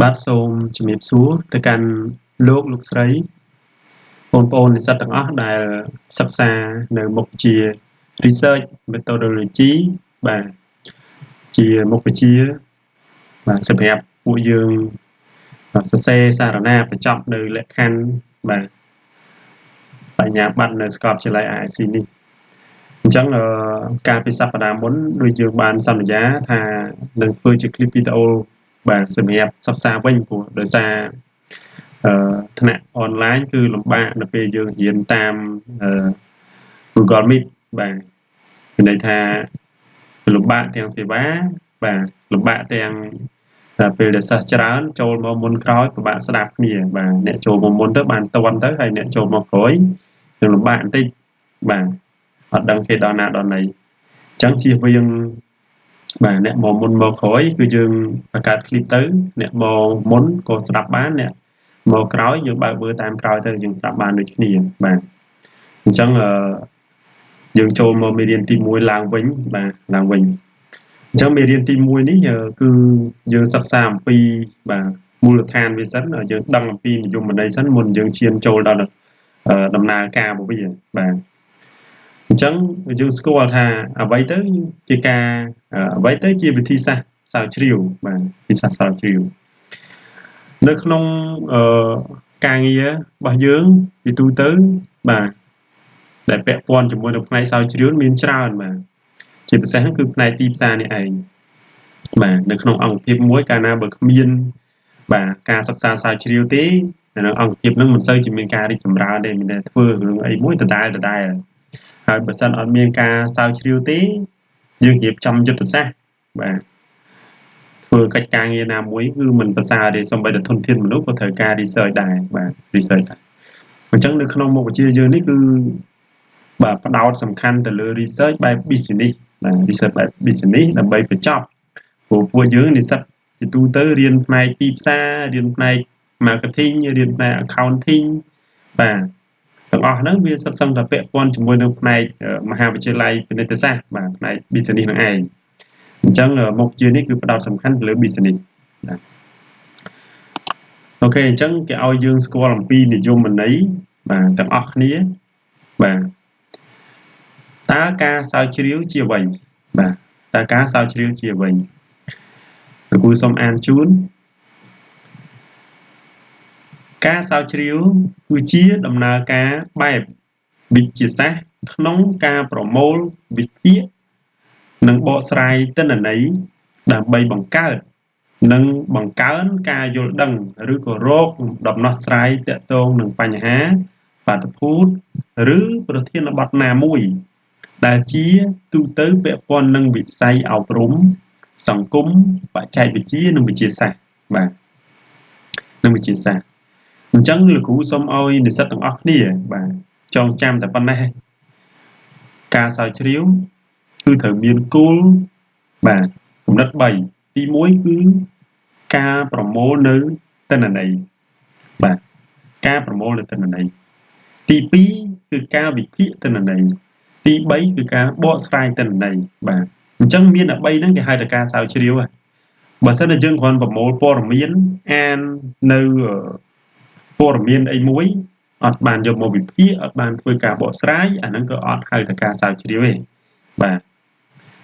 បាទសូមជំរាបសួរទៅកាន់លោកស្រីបងប្អូននិស្សិតទាំងអស់ដែលសិក្សានៅមុខវិជ្ជា Research Methodology បាទជាមុខវិជ្ជាបាទសម្រាប់ពួកយើងសរសេរសារណាបញ្ចប់នៅលក្ខខណ្ឌបាទបញ្ញាបត្រនៅសាកលវិទ្យាល័យ IIC នេះអញ្ចឹងកាលពីសប្តាហ៍មុនដូចយើងបានសន្យាថានឹងធ្វើជាคลิปវីដេអូបាទសម្រាប់សិក្សាវិញព្រោះដោយសារថ្នាក់អនឡាញគឺលំបាកនៅពេលយើងរៀនតាមGoogle Meet បាទមានន័យថាលំបាកទាំងសេវាបាទលំបាកទាំងពេលដែលសិស្សច្រើនចូលមកមុនក្រោយពិបាកស្ដាប់គ្នាបាទអ្នកចូលមកមុនទៅបានតន់ទៅហើយអ្នកចូលមកក្រោយនឹងលំបាកបន្តិចបាទអត់ដឹងគេដល់ណាដល់ណីអញ្ចឹងជៀសវាងបាទអ្នកមកមុនមកក្រោយគឺយើងបង្កើតคลิปទៅអ្នកមកមុនក៏ស្ដាប់បានអ្នកមកក្រោយយើងបើកមើលតាមក្រោយទៅយើងស្ដាប់បានដូចគ្នាបាទអញ្ចឹងយើងចូលមកមេរៀនទី1ឡើងវិញបាទឡើងវិញអញ្ចឹងមេរៀនទី1នេះគឺយើងសិក្សាអំពីបាទមូលដ្ឋានវាសិនយើងដឹងអំពីនិយមន័យសិនមុនយើងឈានចូលដល់ដំណើរការរបស់វាបាទអញ្ចឹងយើងស្គាល់ថាអ្វីទៅជាការអ្វីទៅជាវិធីសាស្ត្រស្រាវជ្រាវបាទវិធីសាស្ត្រស្រាវជ្រាវនៅក្នុងការងាររបស់យើងពីទូទៅបាទដែលពាក់ព័ន្ធជាមួយនឹងផ្នែកស្រាវជ្រាវមានច្រើនបាទជាពិសេសគឺផ្នែកទីផ្សារនេះឯងបាទនៅក្នុងអង្គភាពមួយកាលណាបើគ្មានបាទការសិក្សាស្រាវជ្រាវទេនៅអង្គភាពនឹងមិនសូវជាមានការរីកចម្រើនទេមានតែធ្វើរឿងអីមួយដដែលហើយបើសិនអត់មានការស្រាវជ្រាវទេយើងរៀបចំយុទ្ធសាស្ត្របាទធ្វើកិច្ចការងារណាមួយគឺមិនប្រសើរទេសូម្បីតែធនធានមនុស្សក៏ត្រូវការ research ដែរបាទ research ដែរអញ្ចឹងនៅក្នុងមុខវិជ្ជាយើងនេះគឺបាទផ្ដោតសំខាន់ទៅលើ research បែប business បាទ research បែប business ដើម្បីបញ្ចប់ព្រោះពួកយើងនិស្សិតជាទូទៅរៀនផ្នែកទីផ្សាររៀនផ្នែក marketing រៀនផ្នែក accounting បាទទាំងអស់ហ្នឹងវាសុទ្ធសឹងតែពាក់ព័ន្ធជាមួយនឹងផ្នែកមហាវិទ្យាល័យពាណិជ្ជសាស្ត្របាទផ្នែក business នឹងឯងអញ្ចឹងមុខវិជ្ជានេះគឺផ្ដោតសំខាន់ទៅលើ business បាទអូខេអញ្ចឹងគេឲ្យយើងស្គាល់អំពីនិយមន័យបាទទាំងអស់គ្នាបាទតើការស្រាវជ្រាវជាអ្វីបាទតើការស្រាវជ្រាវជាអ្វីលោកគ្រូសូមអានជូនការស្រាវជ្រាវគឺជាដំណើរការបែបវិទ្យាសាស្ត្រក្នុងការប្រមូលវិភាគនិងបកស្រាយទិន្នន័យដើម្បីបង្កើតនិងបង្កើនការយល់ដឹងឬក៏រកដំណោះស្រាយទាក់ទងនឹងបញ្ហាបាតុភូតឬប្រធានបទណាមួយដែលជាទូទៅពាក់ព័ន្ធនឹងវិស័យអប់រំសង្គមបច្ចេកវិទ្យានិងវិទ្យាសាស្ត្របាទនិងវិទ្យាសាស្ត្រអញ្ចឹងលោកគ្រូសូមឲ្យនិស្សិតទាំងអស់គ្នាបាទចងចាំតែប៉ុណ្ណេះការស្រាវជ្រាវគឺត្រូវមានគោលបាទគំនិត3ទី1គឺការប្រមូលនៅទិន្នន័យបាទការប្រមូលនៅទិន្នន័យទី2គឺការវិភាគទិន្នន័យទី3គឺការបកស្រាយទិន្នន័យបាទអញ្ចឹងមានតែ3ហ្នឹងគេហៅថាការស្រាវជ្រាវបើសិនតែយើងគ្រាន់ប្រមូលព័ត៌មានអាននៅព័ត៌មានអីមួយអត់បានយកមកវិភាគអត់បានធ្វើការបកស្រាយអាហ្នឹងក៏អត់ហៅថាការស្រាវជ្រាវទេបាទ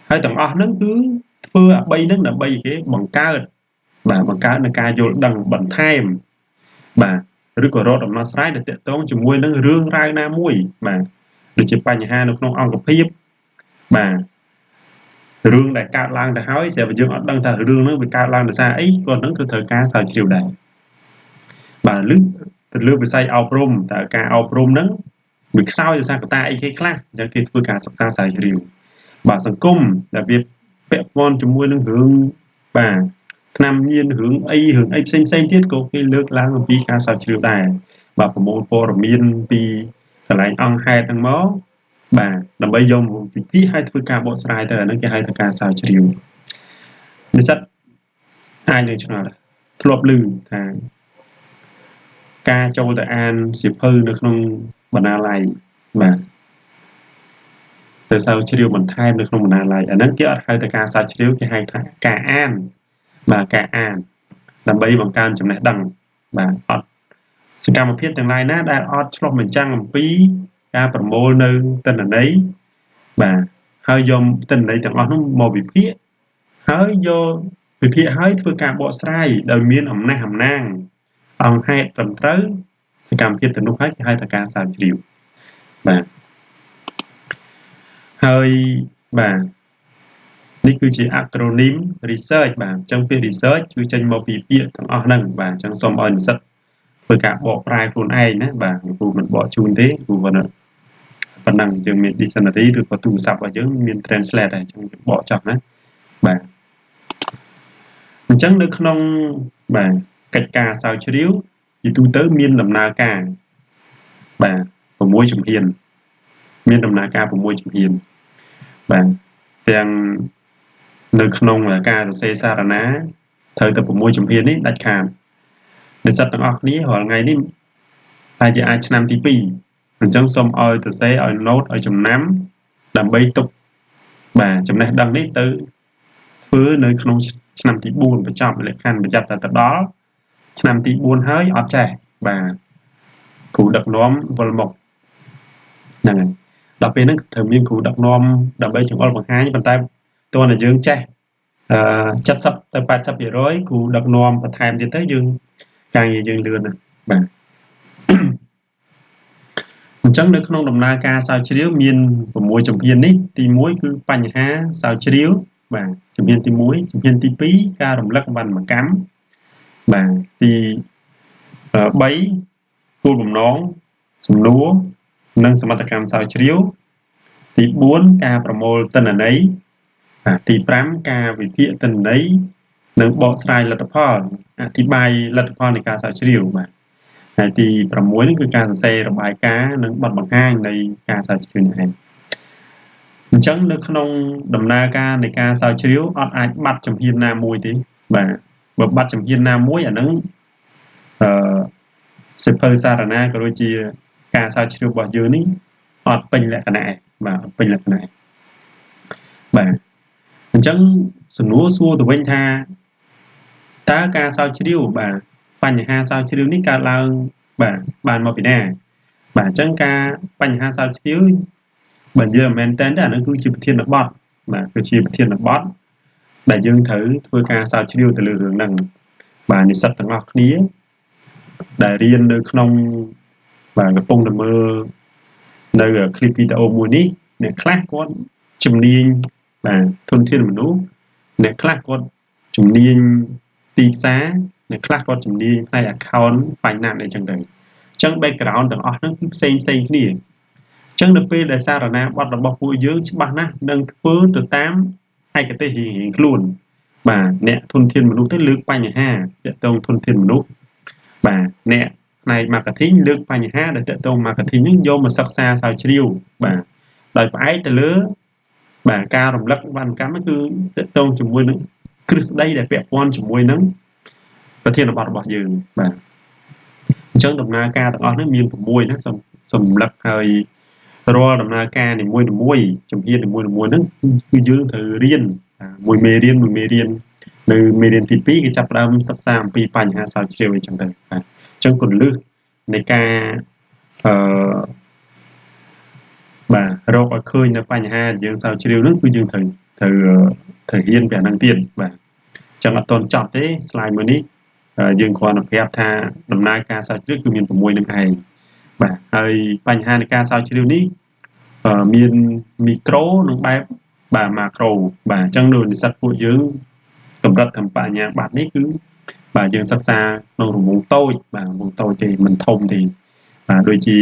ហើយទាំងអស់ហ្នឹងគឺធ្វើអា3ហ្នឹងដើម្បីគេបង្កើតបាទបង្កើតនឹងការយល់ដឹងបន្ថែមបាទឬក៏រកដំណោះស្រាយដែលទាក់ទងជាមួយនឹងរឿងរ៉ាវណាមួយបាទដូចជាបញ្ហានៅក្នុងអង្គភាពបាទរឿងដែលកើតឡើងទៅហើយស្រាប់តែយើងអត់ដឹងថារឿងហ្នឹងវាកើតឡើងដោយសារអីក៏ហ្នឹងគឺត្រូវការស្រាវជ្រាវដែរបាទឬទៅលើវិស័យអប់រំតើការអប់រំហ្នឹងវាខ្សោយដោយសារកត្តាអីគេខ្លះអញ្ចឹងគេធ្វើការសិក្សាស្រាវជ្រាវបាទសង្គមដែលវាពាក់ព័ន្ធជាមួយនឹងរឿងបាទឆ្នាំញៀនរឿងអីផ្សេងទៀតក៏គេលើកឡើងអំពីការស្រាវជ្រាវដែរបាទប្រមូលព័ត៌មានពីកន្លែងអង្គហេតុហ្នឹងមកបាទដើម្បីយកមកវិភាគឲ្យធ្វើការបកស្រាយទៅអាហ្នឹងគេហៅថាការស្រាវជ្រាវនិស្សិតអាចនឹងឆ្ងល់ធ្លាប់ឮថាការចូលទៅអានសៀវភៅនៅក្នុងបណ្ណាល័យបាទទៅស្រាវជ្រាវបន្ថែមនៅក្នុងបណ្ណាល័យអាហ្នឹងគេអត់ហៅថាការស្រាវជ្រាវគេហៅថាការអានបាទការអាន ដើម្បីបង្កើនចំណេះដឹងបាទអត់សកម្មភាពទាំងឡាយណាដែលអត់ឆ្លុះបញ្ចាំងអំពីការប្រមូលនៅទិន្នន័យបាទហើយយកទិន្នន័យទាំងអស់នោះមកវិភាគហើយយកវិភាគហើយធ្វើការបកស្រាយដោយមានអំណះអំណាងអង្គហេតុត្រឹមត្រូវសកម្មភាពទាំងនោះហើយគេហៅថាការស្រាវជ្រាវបាទហើយបាទនេះគឺជា acronym research បាទអញ្ចឹងពាក្យ research គឺចេញមកពីពាក្យទាំងអស់ហ្នឹងបាទអញ្ចឹងសូមឲ្យនិស្សិតធ្វើការបកប្រែខ្លួនឯងណាបាទគ្រូមិនបកជូនទេគ្រូគាត់ប៉ុណ្ណឹងយើងមាន dictionary ឬក៏ទូរស័ព្ទរបស់យើងមាន translate ហើយអញ្ចឹងយើងបកចោះណាបាទអញ្ចឹងនៅក្នុងបាទកិច្ចការស្រាវជ្រាវជាទូទៅមានដំណើរការបាទ6ជំហានមានដំណើរការ6ជំហានបាទទាំងនៅក្នុងការសរសេរសារណាត្រូវតែ6ជំហាននេះដាច់ខាតនិស្សិតទាំងអស់គ្នារាល់ថ្ងៃនេះតែជាអាចឆ្នាំទី2អញ្ចឹងសូមឲ្យសរសេរឲ្យ note ឲ្យចំណាំដើម្បីទុកបាទចំណេះដឹងនេះទៅធ្វើនៅក្នុងឆ្នាំទី4បញ្ចប់លក្ខខណ្ឌបញ្ចប់តែទៅដល់ឆ្នាំទី4ហើយអត់ចេះបាទគ្រូដឹកនាំវិលមកហ្នឹងហើយដល់ពេលហ្នឹងត្រូវមានគ្រូដឹកនាំដើម្បីចង្អុលបង្ហាញប៉ុន្តែតើណាយើងចេះ70ទៅ80%គ្រូដឹកនាំបន្ថែមទៀតទៅយើងការងារយើងលឿនណាស់បាទអញ្ចឹងនៅក្នុងដំណើរការស្រាវជ្រាវមាន6ជំហាននេះទី1គឺបញ្ហាស្រាវជ្រាវបាទជំហានទី1ជំហានទី2ការរំលឹកវណ្ណកម្មបាទទី3គោលបំណងសំណួរនិងសមត្ថកម្មស្រាវជ្រាវទី4ការប្រមូលទិន្នន័យទី5ការវិភាគទិន្នន័យនិងបកស្រាយលទ្ធផលអធិប្បាយលទ្ធផលនៃការស្រាវជ្រាវបាទហើយទី6នេះគឺការសរសេររបាយការណ៍និងបទបង្ហាញនៃការស្រាវជ្រាវនេះឯងអញ្ចឹងនៅក្នុងដំណើរការនៃការស្រាវជ្រាវអត់អាចបាត់ជំហានណាមួយទេបាទបើបាត់ជំហានណាមួយអាហ្នឹងសិភៅសារណាក៏ដូចជាការស្រាវជ្រាវរបស់យើងនេះអត់ពេញលក្ខណៈឯងបាទអត់ពេញលក្ខណៈឯងបាទអញ្ចឹងសំណួរសួរទៅវិញថាតើការស្រាវជ្រាវបាទបញ្ហាស្រាវជ្រាវនេះកើតឡើងបាទបានមកពីណាបាទអញ្ចឹងការបញ្ហាស្រាវជ្រាវបើនិយាយមែនតើអានោះគឺជាប្រធានបទបាទគឺជាប្រធានបទដែលយើងត្រូវធ្វើការស្រាវជ្រាវទៅលើរឿងហ្នឹងបាទនិស្សិតទាំងអស់គ្នាដែលរៀននៅក្នុងបាទកំពុងតែមើលនៅคลิปវីដេអូមួយនេះអ្នកខ្លះគាត់ជំនាញបាទធនធានមនុស្សអ្នកខ្លះគាត់ជំនាញទីផ្សារអ្នកខ្លះគាត់ជំនាញផ្នែក account finance អីចឹងទៅអញ្ចឹង background ទាំងអស់ហ្នឹងគឺផ្សេងគ្នាអញ្ចឹងនៅពេលដែលសារណាប័ត្ររបស់ពួកយើងច្បាស់ណាស់នឹងធ្វើទៅតាមឯកទេសរៀងៗខ្លួនបាទអ្នកធនធានមនុស្សទៅលើកបញ្ហាទាក់ទងធនធានមនុស្សបាទអ្នកផ្នែក marketing លើកបញ្ហាដែលទាក់ទង marketing ហ្នឹងយកមកសិក្សាស្រាវជ្រាវបាទដោយផ្អែកទៅលើបាទការរំលឹកវណ្ណកម្មគឺទាក់ទងជាមួយនឹងគ្រឹះស្ដីដែលពាក់ព័ន្ធជាមួយនឹងប្រធានបទរបស់យើងបាទអញ្ចឹងដំណើរការទាំងអស់នេះមាន6ណាសូមរំលឹកហើយរាល់ដំណើរការនីមួយៗជំហាននីមួយៗហ្នឹងគឺយើងត្រូវរៀនមួយមេរៀននៅមេរៀនទី2គឺចាប់ផ្ដើមសិក្សាអំពីបញ្ហាស្រាវជ្រាវអីចឹងទៅបាទអញ្ចឹងគន្លឹះនៃការអឺបាទរកឲ្យឃើញនៅបញ្ហាយើងស្រាវជ្រាវហ្នឹងគឺយើងត្រូវរៀនពីអាហ្នឹងទៀតបាទអញ្ចឹងអត់ទាន់ចប់ទេ slide មួយនេះយើងគ្រាន់តែប្រាប់ថាដំណើរការស្រាវជ្រាវគឺមាន6នឹងឯងបាទហើយបញ្ហានៃការស្រាវជ្រាវនេះមានមីក្រូនិងបែបបាទម៉ាក្រូបាទអញ្ចឹងដូចនិស្សិតពួកយើងកម្រិតតាមបញ្ញាបត្រនេះគឺបាទយើងសិក្សាក្នុងរង្វង់តូចបាទរង្វង់តូចទេមិនធំទេបាទដូចជា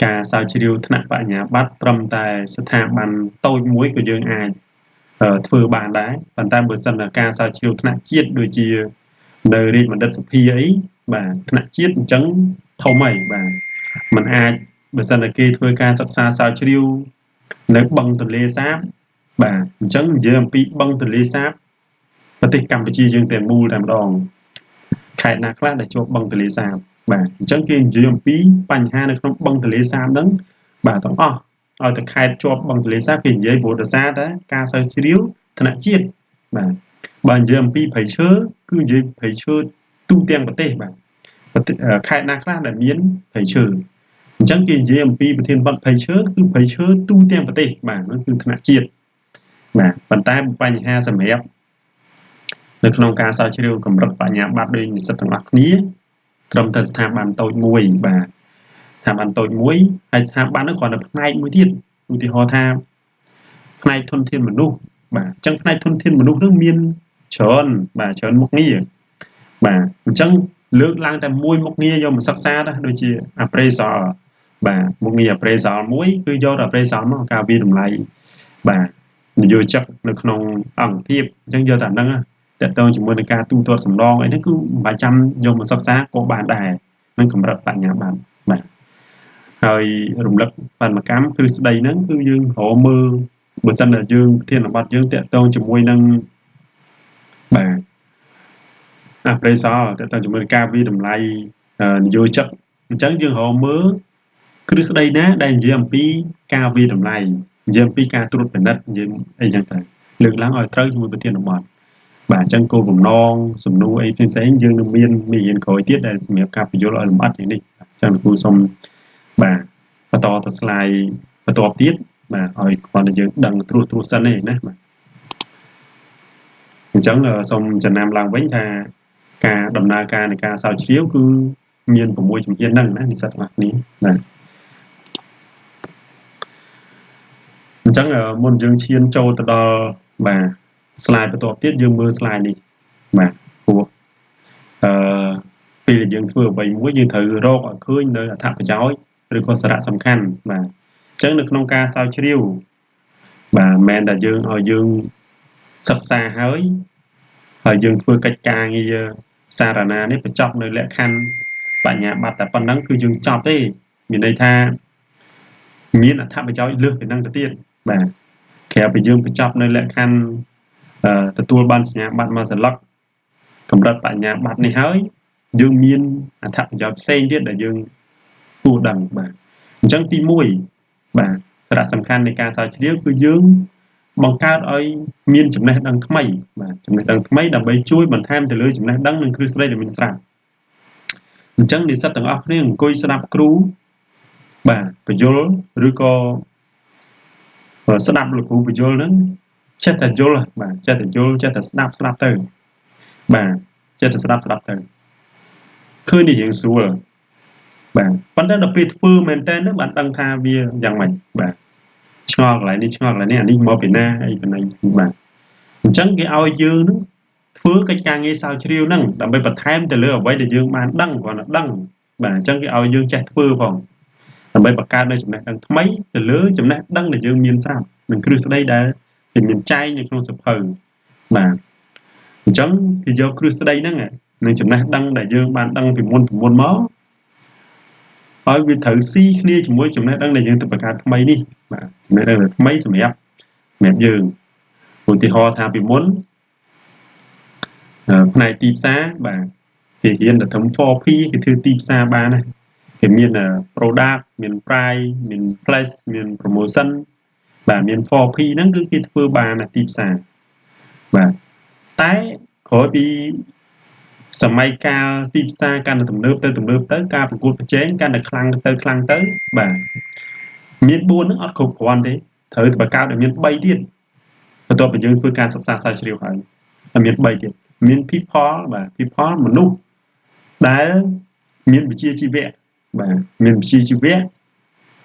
ការស្រាវជ្រាវថ្នាក់បញ្ញាបត្រត្រឹមតែស្ថាប័នតូចមួយក៏យើងអាចធ្វើបានដែរប៉ុន្តែបើសិនជាការស្រាវជ្រាវថ្នាក់ជាតិដូចជានៅរាជបណ្ឌិតសភាអីបាទថ្នាក់ជាតិអញ្ចឹងធំហើយបាទมันអាចបើសិនតែគេធ្វើការសិក្សាស្រាវជ្រាវនៅបឹងទន្លេសាបបាទអញ្ចឹងនិយាយអំពីបឹងទន្លេសាបប្រទេសកម្ពុជាយើងតែមូលតែម្ដងខេត្តណាខ្លះដែលជាប់បឹងទន្លេសាបបាទអញ្ចឹងគេនិយាយអំពីបញ្ហានៅក្នុងបឹងទន្លេសាបហ្នឹងបាទទាំងអស់ឲ្យតែខេត្តជាប់បឹងទន្លេសាបគេនិយាយព្រោះដោយសារតែការស្រាវជ្រាវថ្នាក់ជាតិបាទ បើនិយាយអំពីព្រៃឈើគឺនិយាយព្រៃឈើទូទាំងប្រទេសបាទខេត្តណាខ្លះដែលមានព្រៃឈើអញ្ចឹងគេនិយាយអំពីប្រធានបទព្រៃឈើគឺព្រៃឈើទូទាំងប្រទេសបាទនោះគឺថ្នាក់ជាតិបាទប៉ុន្តែបញ្ហាសម្រាប់នៅក្នុងការស្រាវជ្រាវកម្រិតបញ្ញាបត្រដោយនិស្សិតទាំងអស់គ្នាត្រឹមតែស្ថាប័នតូចមួយបាទស្ថាប័នតូចមួយហើយស្ថាប័ននោះគ្រាន់តែផ្នែកមួយទៀតឧទាហរណ៍ថាផ្នែកធនធានមនុស្សបាទអញ្ចឹងផ្នែកធនធានមនុស្សនោះមានច្រើនបាទច្រើនមុខងារបាទអញ្ចឹងលើកឡើងតែមួយមុខងារយកមកសិក្សាណាដូចជា appraisal បាទមុខងារ appraisal មួយគឺយកតែ appraisal មកការវិតម្លៃបាទនយោជកនៅក្នុងអង្គភាពអញ្ចឹងយកតែហ្នឹងតើតើជាមួយនឹងការទូទាត់សំណងអីហ្នឹងគឺមិនបាច់ចាំយកមកសិក្សាក៏បានដែរនឹងកម្រិតបញ្ញាបត្របាទហើយរំលឹកបានមកកម្មទ្រឹស្ដីហ្នឹងគឺយើងរកមើលបើសិនតែយើងប្រធានបទយើងតើតើជាមួយនឹងបាទappraisal តើតើជាមួយនឹងការវិតម្លៃនយោជកអញ្ចឹងយើងរកមើលទ្រឹស្ដីណាដែលនិយាយអំពីការវិតម្លៃនិយាយអំពីការត្រួតពិនិត្យនិយាយអីចឹងទៅលើកឡើងឲ្យត្រូវជាមួយប្រធានបទបាទអញ្ចឹងគោលបំណងសំណួរអីផ្សេងៗយើងនឹងមានមេរៀនក្រោយទៀតដែលសម្រាប់ការបញ្យល់ឲ្យលម្អិតយ៉ាងនេះអញ្ចឹងគ្រូសូមបាទបន្តទៅ slide បន្តទៀតបាទឲ្យគាត់តែយើងដឹងត្រួសសិនទេណាបាទអញ្ចឹងសូមចំណាំឡើងវិញថាការដំណើរការនៃការស្រាវជ្រាវគឺមាន6ជំហានហ្នឹងណានិស្សិតទាំងអស់គ្នាបាទអញ្ចឹងមុនយើងឈានចូលទៅដល់បាទ slide បន្តទៀតយើងមើល slide នេះបាទព្រោះពេលដែលយើងធ្វើអ្វីមួយយើងត្រូវរកឲ្យឃើញនៅអត្ថប្រយោជន៍ឬក៏សារៈសំខាន់បាទអញ្ចឹងនៅក្នុងការស្រាវជ្រាវបាទមិនមែនតែយើងឲ្យយើងសិក្សាហើយយើងធ្វើកិច្ចការងារសារណានេះបញ្ចប់នៅលក្ខខណ្ឌបញ្ញាបត្រតែប៉ុណ្ណឹងគឺយើងចប់ទេមានន័យថាមានអត្ថប្រយោជន៍លើសពីហ្នឹងទៅទៀតបាទក្រៅពីយើងបញ្ចប់នៅលក្ខខណ្ឌទទួលបានសញ្ញាបត្រមួយសន្លឹកកម្រិតបញ្ញាបត្រនេះហើយយើងមានអត្ថប្រយោជន៍ផ្សេងទៀតដែលយើងគួរដឹងបាទអញ្ចឹងទី1បាទសារៈសំខាន់នៃការស្រាវជ្រាវគឺយើងបង្កើតឲ្យមានចំណេះដឹងថ្មីបាទចំណេះដឹងថ្មីដើម្បីជួយបន្ថែមទៅលើចំណេះដឹងនិងទ្រឹស្ដីដែលមានស្រាប់អញ្ចឹងនិស្សិតទាំងអស់គ្នាអង្គុយស្ដាប់គ្រូបាទបញ្យល់ឬក៏ស្ដាប់លោកគ្រូបញ្យល់ហ្នឹងចិត្តតែយល់បាទចិត្តតែយល់ចិត្តតែស្ដាប់ទៅបាទចិត្តតែស្ដាប់ទៅឃើញនេះរៀងស្រួលបាទប៉ុន្តែដល់ពេលធ្វើមែនតើនឹងបានដឹងថាវាយ៉ាងម៉េចបាទឆ្ងល់កន្លែងនេះឆ្ងល់កន្លែងនេះអានេះមកពីណាអីពីណាបាទអញ្ចឹងគេឲ្យយើងនឹងធ្វើកិច្ចការងារស្រាវជ្រាវហ្នឹងដើម្បីបន្ថែមទៅលើអ្វីដែលយើងបានដឹងគ្រាន់តែដឹងបាទអញ្ចឹងគេឲ្យយើងចេះធ្វើផងដើម្បីបង្កើតនៅចំណេះដឹងថ្មីទៅលើចំណេះដឹងដែលយើងមានស្រាប់និងគ្រឹះស្ដីដែលគេមានចែងនៅក្នុងសៀវភៅបាទអញ្ចឹងគេយកគ្រឹះស្ដីហ្នឹងនឹងចំណេះដឹងដែលយើងបានដឹងពីមុនមកឲ្យវាត្រូវស៊ីគ្នាជាមួយចំណេះដឹងដែលយើងទៅបង្កើតថ្មីនេះបាទចំណេះដឹងថ្មីសម្រាប់យើងឧទាហរណ៍ថាពីមុនផ្នែកទីផ្សារបាទគេរៀនតែត្រឹម 4P គេធ្វើទីផ្សារបានណាគេមាន product មាន price មាន place មាន promotion បាទមាន 4P ហ្នឹងគឺគេធ្វើបានណាទីផ្សារបាទតែក្រោយពីសម័យកាលទីផ្សារកាន់តែទំនើបទៅការប្រកួតប្រជែងកាន់តែខ្លាំងទៅបាទមាន4ហ្នឹងអត់គ្រប់គ្រាន់ទេត្រូវតែបង្កើតឲ្យមាន3ទៀតបន្ទាប់ពីយើងធ្វើការសិក្សាស្រាវជ្រាវហើយមាន3ទៀតមាន people បាទ people មនុស្សដែលមានវិជ្ជាជីវៈបាទមានវិជ្ជាជីវៈ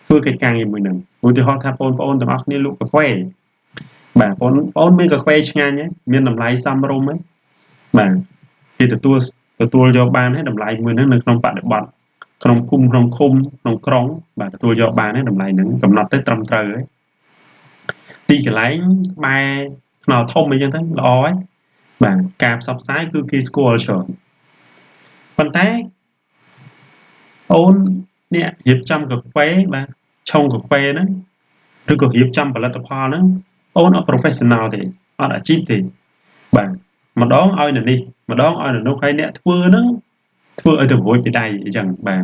ធ្វើកិច្ចការងារមួយហ្នឹងឧទាហរណ៍ថាបងប្អូនទាំងអស់គ្នាលក់កាហ្វេបាទបងប្អូនមានកាហ្វេឆ្ងាញ់ហ្នឹងមានតម្លៃសមរម្យហ្នឹងបាទគេទទួលយកបានហើយតម្លៃមួយហ្នឹងនៅក្នុងបរិបទក្នុងភូមិក្នុងឃុំក្នុងក្រុងបាទទទួលយកបានហើយតម្លៃហ្នឹងកំណត់ទៅត្រឹមត្រូវហើយទីកន្លែងក្បែរថ្នល់ធំអីចឹងទៅល្អហើយបាទការផ្សព្វផ្សាយគឺគេស្គាល់ច្រើនប៉ុន្តែអូនអ្នករៀបចំកាហ្វេបាទឆុងកាហ្វេហ្នឹងឬក៏រៀបចំផលិតផលហ្នឹងអូនអត់ professional ទេអត់អាជីពទេបាទម្ដងឲ្យនៅនេះម្ដងឲ្យនៅនោះហើយអ្នកធ្វើហ្នឹងធ្វើឲ្យទៅរួចពីដៃអញ្ចឹងបាទ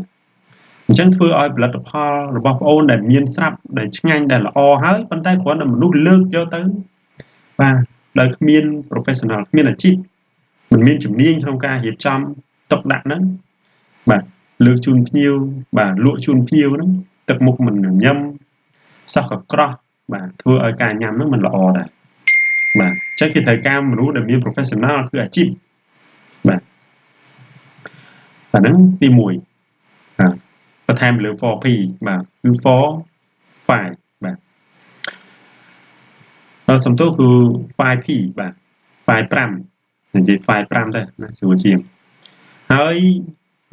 អញ្ចឹងធ្វើឲ្យផលិតផលរបស់បងអូនដែលមានស្រាប់ដែលឆ្ងាញ់ដែលល្អហើយប៉ុន្តែគ្រាន់តែមនុស្សលើកយកទៅបាទ ដោយគ្មាន professional គ្មានអាជីពមិនមានជំនាញក្នុងការរៀបចំទុកដាក់ហ្នឹងបាទលើកជូនភ្ញៀវបាទលក់ជូនភ្ញៀវហ្នឹងទឹកមុខមិនញញឹមសោះក៏ក្រោះបាទធ្វើឲ្យការញ៉ាំហ្នឹងមិនល្អដែរបាទអញ្ចឹងគេត្រូវការមនុស្សដែលមាន professional គឺអាជីពបាទអាហ្នឹងទី1បាទបន្ថែមលើ 4P បាទគឺ for 5បាទសំទោសគឺ 5P បាទ 5និយាយ5ទៅណាស្រួលជាងហើយ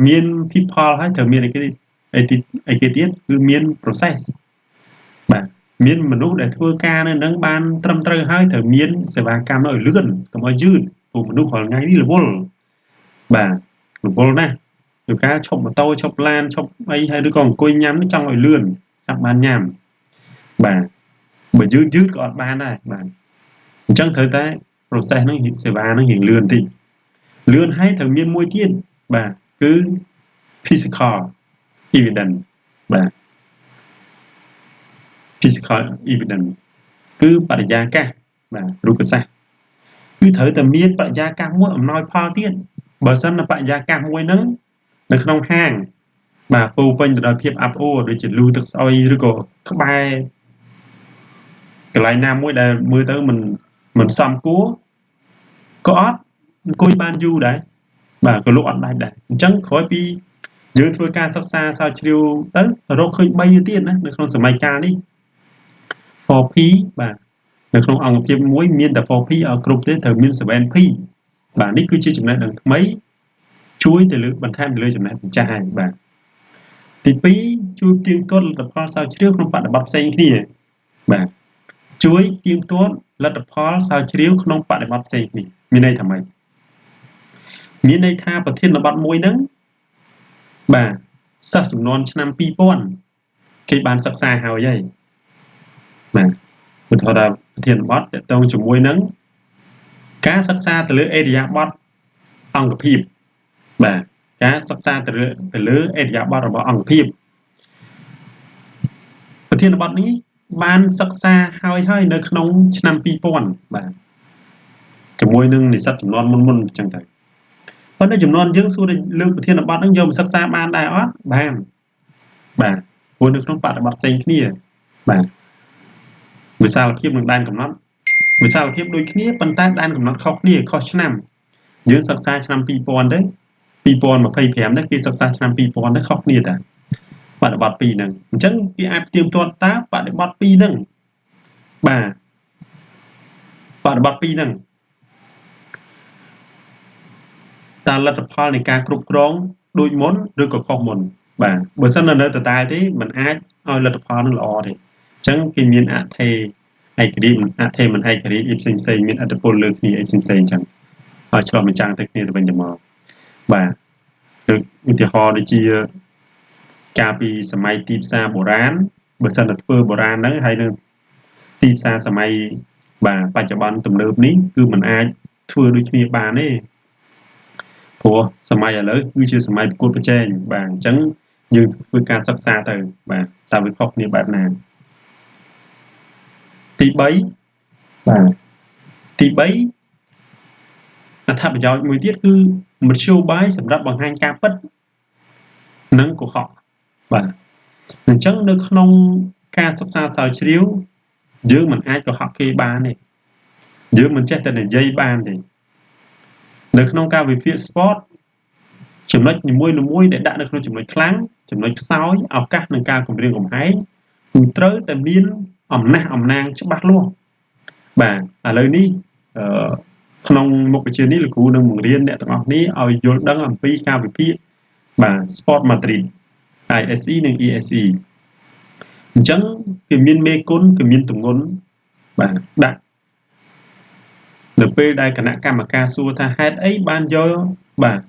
មាន people ហើយត្រូវមានអីគេទៀតគឺមាន process បាទមានមនុស្សដែលធ្វើការនៅនឹងបានត្រឹមត្រូវហើយត្រូវមានសេវាកម្មនោះឲ្យលឿនកុំឲ្យយឺតព្រោះមនុស្សរាល់ថ្ងៃនេះរវល់បាទរវល់ណាស់គឺការឈប់ម៉ូតូឈប់ឡានឈប់អីហើយឬក៏អង្គុយញ៉ាំចង់ឲ្យលឿនចាំបានញ៉ាំបាទបើយឺតក៏អត់បានដែរបាទអញ្ចឹងត្រូវតែ process ហ្នឹងសេវាហ្នឹងរៀងលឿនតិចលឿនហើយត្រូវមានមួយទៀតបាទគឺ physical evidence បាទ physical evidence គឺបរិយាកាសបាទរូបសាស្ត្រគឺត្រូវតែមានបរិយាកាសមួយអំណោយផលទៀតបើសិនណាបរិយាកាសមួយហ្នឹងនៅក្នុងហាងបាទពោពេញទៅដោយភាពអាប់អួរដូចជាលូទឹកស្អុយឬក៏ក្បែរកន្លែងណាមួយដែលមើលទៅមិនសមគួរក៏អត់អង្គុយបានយូរដែរបាទក៏លក់អត់ដាច់ដែរអញ្ចឹងក្រោយពីយើងធ្វើការសិក្សាស្រាវជ្រាវទៅរកឃើញ3ទៀតណានៅក្នុងសម័យកាលនេះ 4P បាទនៅក្នុងអង្គភាពមួយមានតែ 4P ឲ្យគ្រប់ទេត្រូវមាន 7P បាទនេះគឺជាចំណេះដឹងថ្មីជួយទៅលើបន្ថែមទៅលើចំណេះម្ចាស់ហើយបាទទី2ជួយទៀងទាត់លទ្ធផលស្រាវជ្រាវក្នុងបរិបទផ្សេងគ្នាបាទជួយទៀងទាត់លទ្ធផលស្រាវជ្រាវក្នុងបរិបទផ្សេងគ្នាមានន័យថាម៉េចមានន័យថាប្រធានបទមួយហ្នឹងបាទសិស្សចំនួនឆ្នាំ2000គេបានសិក្សាហើយបាទឧទាហរណ៍ប្រធានបទទាក់ទងជាមួយនឹងការសិក្សាទៅលើអេរិយាបថអង្គភាពបាទការសិក្សាទៅលើអេរិយាបថរបស់អង្គភាពប្រធានបទនេះបានសិក្សាហើយនៅក្នុងឆ្នាំ2000បាទជាមួយនឹងនិស្សិតចំនួនមុនអញ្ចឹងទៅប៉ុន្តែចំនួនយើងសួរលើប្រធានបទហ្នឹងយកមកសិក្សាបានដែរអត់បានបាទព្រោះនៅក្នុងបរិបទផ្សេងគ្នាបាទវិសាលភាពនិងដែនកំណត់វិសាលភាពដូចគ្នាប៉ុន្តែដែនកំណត់ខុសគ្នាខុសឆ្នាំយើងសិក្សាឆ្នាំ2000ទៅ2025ទៅគេសិក្សាឆ្នាំ2000ទៅខុសគ្នាតាបរិបទ2ហ្នឹងអញ្ចឹងគេអាចផ្ទៀងផ្ទាត់តើបរិបទ2ហ្នឹងបាទបរិបទ2ហ្នឹងតើលទ្ធផលនៃការគ្រប់គ្រងដូចមុនឬក៏ខុសមុនបាទបើសិននៅតតែទេมันអាចឲ្យលទ្ធផលនឹងល្អទេអញ្ចឹងគេមានអថេឯករាជ្យអថេមិនឯករាជ្យផ្សេងមានអត្តពលលើគ្នាអីផ្សេងអញ្ចឹងឲ្យឆ្លុះបញ្ចាំងទៅគ្នាទៅវិញទៅមកបាទឧទាហរណ៍ដូចជាកាលពីសម័យទីផ្សារបុរាណបើសិនតែធ្វើបុរាណហ្នឹងហើយនឹងទីផ្សារសម័យបាទបច្ចុប្បន្នទំនើបនេះគឺมันអាចធ្វើដូចគ្នាបានទេព្រោះសម័យឥឡូវគឺជាសម័យប្រកួតប្រជែងបាទអញ្ចឹងយើងធ្វើការសិក្សាទៅបាទតើវាខុសគ្នាបែបណាទី3បាទទី3អត្ថប្រយោជន៍មួយទៀតគឺមធ្យោបាយសម្រាប់បង្ហាញការពិតនិងកុហកបាទអញ្ចឹងនៅក្នុងការសិក្សាស្រាវជ្រាវយើងមិនអាចកុហកគេបានទេយើងមិនចេះតែនិយាយបានទេនៅក្នុងការវិភាគ sport ចំណុចនីមួយៗដែលដាក់នៅក្នុងចំណុចខ្លាំងចំណុចខ្សោយឱកាសនៃការគម្រាមកំហែងគឺត្រូវតែមានអំណះអំណាងច្បាស់លាស់បាទឥឡូវនេះក្នុងមុខវិជ្ជានេះលោកគ្រូនឹងបង្រៀនអ្នកទាំងអស់គ្នាឲ្យយល់ដឹងអំពីការវិភាគបាទ Sport Matrix ISE និង ESE អញ្ចឹងគឺមានមេគុណគឺមានទម្ងន់បាទដាក់នៅពេលដែលគណៈកម្មការសួរថាហេតុអីបានយកបាទ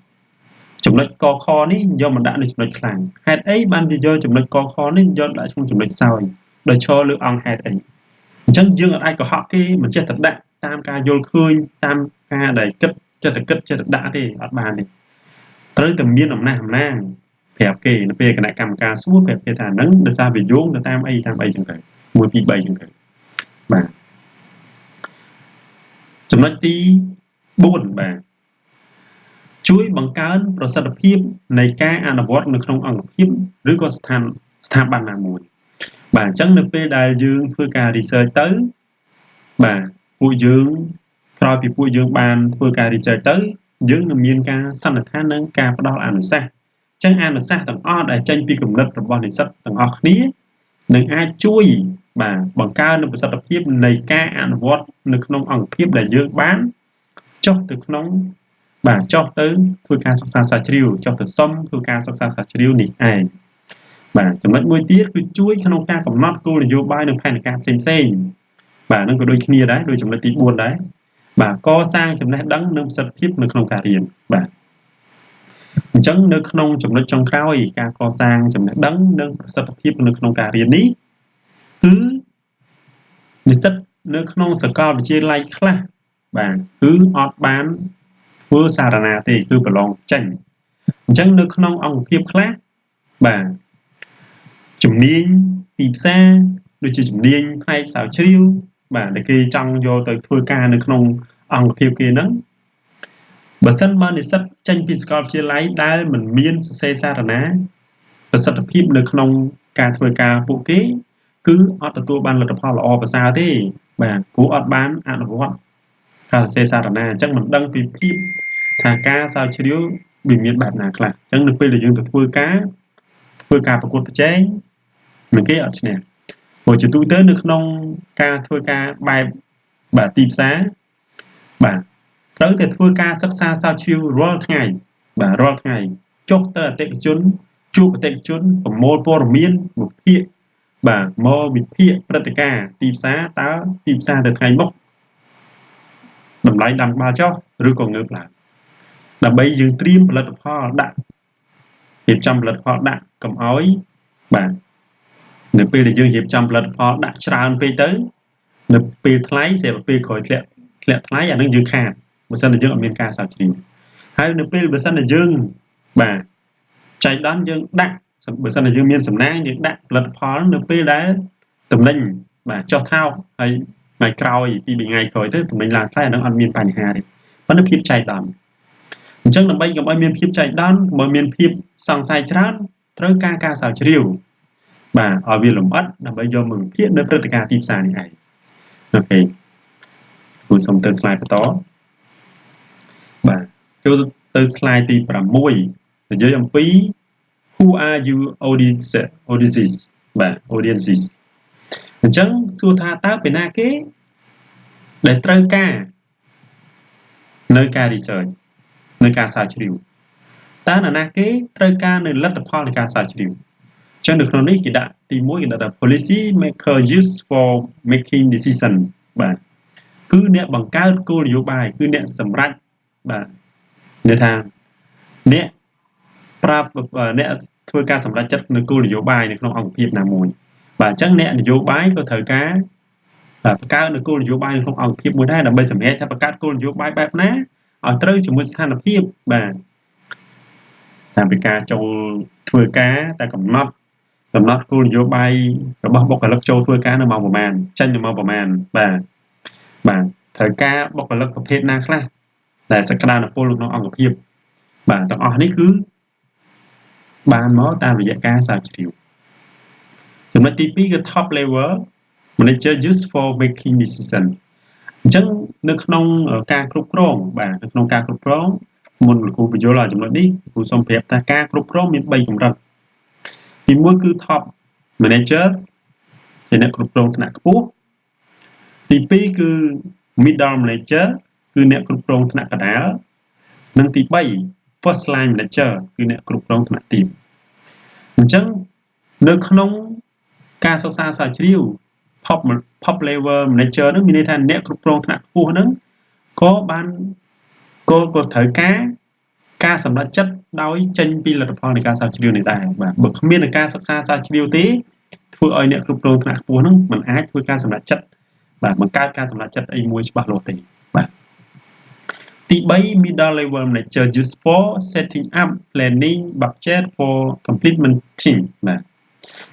ចំណុចកខនេះយកមកដាក់នៅចំណុចខ្លាំងហេតុអីបានយកចំណុចកខនេះយកដាក់ក្នុងចំណុចខ្សោយដោយឈរលើអង្គហេតុអីអញ្ចឹងយើងអាចកុហកគេមិនចេះតែដាក់តាមការយល់ឃើញតាមការដែលគិតចិត្តដាក់ទេអត់បានទេត្រូវតែមានអំណះអំណាងប្រាប់គេនៅពេលគណៈកម្មការសួរប្រាប់គេថាហ្នឹងដោយសារវាយោងទៅតាមអីចឹងទៅ1 2 3ចឹងទៅបាទ ចំណុចទី4បាទជួយបង្កើនប្រសិទ្ធភាពនៃការអនុវត្តនៅក្នុងអង្គភាពឬក៏ស្ថាប័នណាមួយបាទអញ្ចឹងនៅពេលដែលយើងធ្វើការ research ទៅបាទពួកយើងក្រោយពីពួកយើងបានធ្វើការ research ទៅយើងនឹងមានការសន្និដ្ឋាននិងការផ្ដល់អនុសាសន៍អញ្ចឹងអនុសាសន៍ទាំងអស់ដែលចេញពីគំនិតរបស់និស្សិតទាំងអស់គ្នានឹងអាចជួយបាទបង្កើននូវប្រសិទ្ធភាពនៃការអនុវត្តនៅក្នុងអង្គភាពដែលយើងបានចុះទៅក្នុងបាទចុះទៅធ្វើការសិក្សាស្រាវជ្រាវចុះទៅសុំធ្វើការសិក្សាស្រាវជ្រាវនេះឯងបាទចំណុចមួយទៀតគឺជួយក្នុងការកំណត់គោលនយោបាយនិងផែនការផ្សេងៗបាទនឹងក៏ដូចគ្នាដែរដូចចំណុចទី4ដែរបាទកសាងចំណេះដឹងនិងប្រសិទ្ធភាពនៅក្នុងការរៀនបាទអញ្ចឹងនៅក្នុងចំណុចចុងក្រោយការកសាងចំណេះដឹងនិងប្រសិទ្ធភាពនៅក្នុងការរៀននេះគឺនិស្សិតនៅក្នុងសាកលវិទ្យាល័យខ្លះបាទគឺអត់បានធ្វើសារណាទេគឺប្រឡងចេញអញ្ចឹងនៅក្នុងអង្គភាពខ្លះបាទជំនាញទីផ្សារដូចជាជំនាញផ្នែកស្រាវជ្រាវបាទដែលគេចង់យកទៅធ្វើការនៅក្នុងអង្គភាពគេហ្នឹងបើសិនបើនិស្សិតចេញពីសាកលវិទ្យាល័យដែលមិនមានសរសេរសារណាប្រសិទ្ធភាពនៅក្នុងការធ្វើការពួកគេគឺអត់ទទួលបានលទ្ធផលល្អប្រសើរទេបាទព្រោះអត់បានអនុវត្តការសរសេរសារណាអញ្ចឹងមិនដឹងពីភាពថាការស្រាវជ្រាវវាមានបែបណាខ្លះអញ្ចឹងនៅពេលដែលយើងទៅធ្វើការប្រកួតប្រជែងនឹងគេអត់ឈ្នះព្រោះជាទូទៅនៅក្នុងការធ្វើការបែបបាទទីផ្សារបាទត្រូវតែធ្វើការសិក្សាស្រាវជ្រាវរាល់ថ្ងៃបាទរាល់ថ្ងៃចុះទៅអតិថិជនជួបអតិថិជនប្រមូលព័ត៌មានវិភាគបាទមកវិភាគព្រឹត្តិការណ៍ទីផ្សារតើទីផ្សារទៅថ្ងៃមុខតម្លៃដាំក្បាលចុះឬក៏ងើបឡើងដើម្បីយើងត្រៀមផលិតផលដាក់រៀបចំផលិតផលដាក់កុំឲ្យបាទនៅពេលដែលយើងរៀបចំផលិតផលដាក់ច្រើនពេកទៅនៅពេលថ្លៃស្រាប់ពេលក្រោយធ្លាក់ថ្លៃអានឹងយើងខាតបើសិនជាយើងអត់មានការស្រាវជ្រាវហើយនៅពេលបើសិនជាយើងបាទចៃដន្យយើងដាក់បើសិនជាយើងមានសំណាងយើងដាក់ផលិតផលនៅពេលដែលតំណែងបាទចុះថោកហើយថ្ងៃក្រោយពី2ថ្ងៃក្រោយទៅតំណែងឡើងថ្លៃអានឹងអត់មានបញ្ហាទេប៉ុន្តែភាពចៃដន្យអញ្ចឹងដើម្បីកុំឲ្យមានភាពចៃដន្យបើមានភាពសង្ស័យច្រើនត្រូវការស្រាវជ្រាវបាទឲ្យវាលម្អិតដើម្បីយកមកវិភាគនៅព្រឹត្តិការណ៍ទីផ្សារនេះឯងអូខេគូសុំទៅ slide បន្តបាទចូលទៅ slide ទី6និយាយអំពី who are you audiences បាទ audiences អញ្ចឹងសួរថាតើពីណាគេដែលត្រូវការនៅការ research នៅការស្រាវជ្រាវតើនរណាគេត្រូវការនៅលទ្ធផលនៃការស្រាវជ្រាវអញ្ចឹងនៅក្នុងនេះគេដាក់ទី1គេដាក់ថា policy maker use for making decision បាទគឺអ្នកបង្កើតគោលនយោបាយគឺអ្នកសម្រេចបាទនិយាយថាអ្នកប្រាប់អ្នកធ្វើការសម្រេចចិត្តនៅគោលនយោបាយនៅក្នុងអង្គភាពណាមួយបាទអញ្ចឹងអ្នកនយោបាយក៏ត្រូវការបង្កើតនៅគោលនយោបាយនៅក្នុងអង្គភាពមួយដែរដើម្បីសម្រេចថាបង្កើតគោលនយោបាយបែបណាឲ្យត្រូវជាមួយស្ថានភាពបាទតាមពីការចូលធ្វើការតែកំណត់គោលនយោបាយរបស់បុគ្គលិកចូលធ្វើការនៅម៉ោងប្រមាណចេញនៅម៉ោងប្រមាណបាទត្រូវការបុគ្គលិកប្រភេទណាខ្លះដែលសក្តានុពលក្នុងអង្គភាពបាទទាំងអស់នេះគឺបានមកតាមរយៈការស្រាវជ្រាវចំណុចទី2គឺ top level manager use for making decision អញ្ចឹងនៅក្នុងការគ្រប់គ្រងបាទនៅក្នុងការគ្រប់គ្រងមុនលោកគ្រូបញ្យល់ចំណុចនេះគ្រូសូមប្រាប់ថាការគ្រប់គ្រងមាន3កម្រិតទី1គឺ top manager ជាអ្នកគ្រប់គ្រងថ្នាក់ខ្ពស់ទី2គឺ middle manager គឺអ្នកគ្រប់គ្រងថ្នាក់កណ្ដាលនិងទី3 first line manager គឺអ្នកគ្រប់គ្រងថ្នាក់ទាបអញ្ចឹងនៅក្នុងការសិក្សាស្រាវជ្រាវ top level manager នឹងមានន័យថាអ្នកគ្រប់គ្រងថ្នាក់ខ្ពស់ហ្នឹងក៏ត្រូវការសម្រេចចិត្តដោយចេញពីលទ្ធផលនៃការស្រាវជ្រាវនេះដែរបាទបើគ្មានការសិក្សាស្រាវជ្រាវទេធ្វើឲ្យអ្នកគ្រប់គ្រងថ្នាក់ខ្ពស់ហ្នឹងមិនអាចធ្វើការសម្រេចចិត្តបាទបង្កើតការសម្រេចចិត្តអីមួយច្បាស់លាស់ទេបាទទី3 middle level manager use for setting up planning budget for complementing បាទ